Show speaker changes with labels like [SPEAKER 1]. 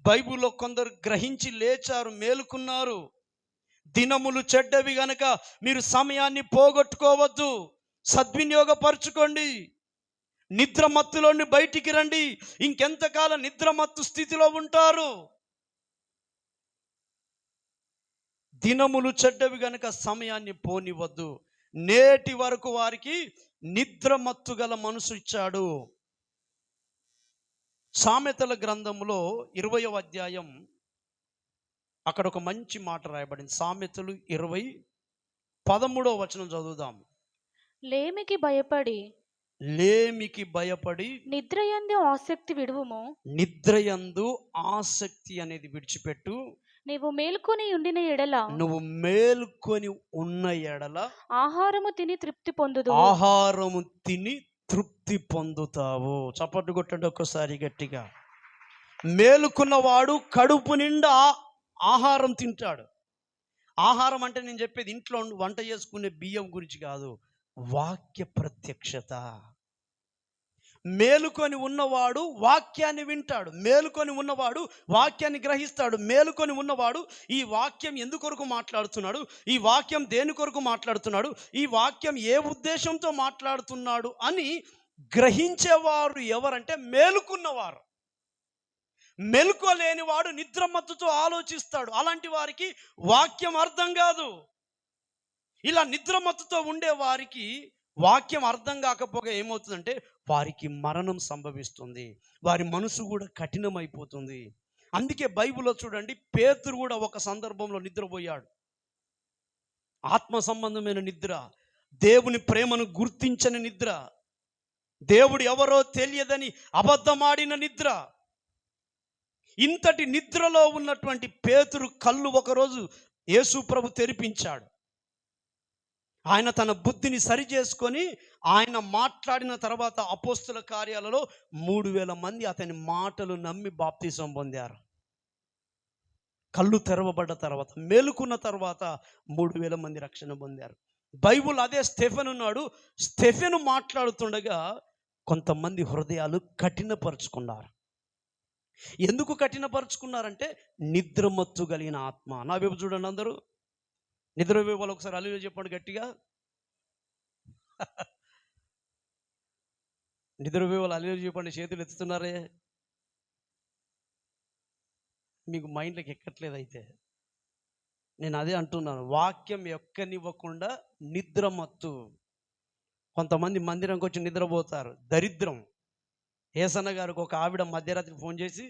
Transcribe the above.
[SPEAKER 1] బైబిల్లో కొందరు గ్రహించి లేచారు, మేలుకున్నారు. దినములు చెడ్డవి గనక మీరు సమయాన్ని పోగొట్టుకోవద్దు, సద్వినియోగపరచుకోండి. నిద్రమత్తులోని బయటికి రండి. ఇంకెంతకాలం నిద్రమత్తు స్థితిలో ఉంటారు? దినములు చెడ్డవి గనక సమయాన్ని పోనివద్దు. నేటి వరకు వారికి నిద్రమత్తు గల మనసు ఇచ్చాడు. సామెతల గ్రంథంలో 20వ అధ్యాయం, అక్కడ ఒక మంచి మాట రాయబడింది. సామెతలు 20:13 వచనం చదువుదాం. లేమికి భయపడి
[SPEAKER 2] నిద్రయందు ఆసక్తి విడువుము.
[SPEAKER 1] నిద్రయందు ఆసక్తి అనేది విడిచిపెట్టు.
[SPEAKER 2] నీవు మేల్కొని ఉండిన ఎడల
[SPEAKER 1] ఆహారము తిని తృప్తి పొందుతావు. చప్పట్లు కొట్టండి ఒక్కసారి గట్టిగా. మేలుకున్నవాడు కడుపు నిండా ఆహారం తింటాడు. ఆహారం అంటే నేను చెప్పేది ఇంట్లో వంట చేసుకునే బియ్యం గురించి కాదు, వాక్య ప్రత్యక్షత. మేలుకొని ఉన్నవాడు వాక్యాన్ని వింటాడు, మేలుకొని ఉన్నవాడు వాక్యాన్ని గ్రహిస్తాడు. మేలుకొని ఉన్నవాడు ఈ వాక్యం ఎందుకొరకు మాట్లాడుతున్నాడు, ఈ వాక్యం దేని కొరకు మాట్లాడుతున్నాడు, ఈ వాక్యం ఏ ఉద్దేశంతో మాట్లాడుతున్నాడు అని గ్రహించేవారు ఎవరంటే మేలుకున్నవారు. మెలుకోలేనివాడు నిద్రమత్తుతో ఆలోచిస్తాడు. అలాంటి వారికి వాక్యం అర్థం కాదు. ఇలా నిద్రమత్తుతో ఉండే వారికి వాక్యం అర్థం కాకపోగా ఏమవుతుందంటే వారికి మరణం సంభవిస్తుంది, వారి మనసు కూడా కఠినమైపోతుంది. అందుకే బైబిల్లో చూడండి, పేతురు కూడా ఒక సందర్భంలో నిద్రపోయాడు. ఆత్మ సంబంధమైన నిద్ర, దేవుని ప్రేమను గుర్తించని నిద్ర, దేవుడు ఎవరో తెలియదని అబద్ధమాడిన నిద్ర. ఇంతటి నిద్రలో ఉన్నటువంటి పేతురు కళ్ళు ఒకరోజు యేసు ప్రభు తెరిపించాడు. ఆయన తన బుద్ధిని సరి చేసుకొని ఆయన మాట్లాడిన తర్వాత అపోస్తుల కార్యాలలో 3000 మంది అతని మాటలు నమ్మి బాప్తిసం పొందారు. కళ్ళు తెరవబడ్డ తర్వాత, మేలుకున్న తర్వాత 3000 మంది రక్షణ పొందారు. బైబుల్ అదే స్టెఫెను ఉన్నాడు. స్టెఫెను మాట్లాడుతుండగా కొంతమంది హృదయాలు కఠినపరుచుకున్నారు. ఎందుకు కఠినపరుచుకున్నారంటే నిద్రమత్తు కలిగిన ఆత్మ. నా వైపు చూడండి అందరూ, నిద్రపోయే వాళ్ళు ఒకసారి హల్లెలూయా చెప్పండి గట్టిగా. నిద్రపోయే వాళ్ళు హల్లెలూయా చెప్పండి. చేతులు ఎత్తుతున్నారే, మీకు మైండ్లోకి ఎక్కట్లేదు. అయితే నేను అదే అంటున్నాను, వాక్యం ఎక్కనివ్వకుండా నిద్రమత్తు. కొంతమంది మందిరంకి వచ్చి నిద్రపోతారు, దరిద్రం. ఏసన్న గారికి ఒక ఆవిడ మధ్యరాత్రి ఫోన్ చేసి,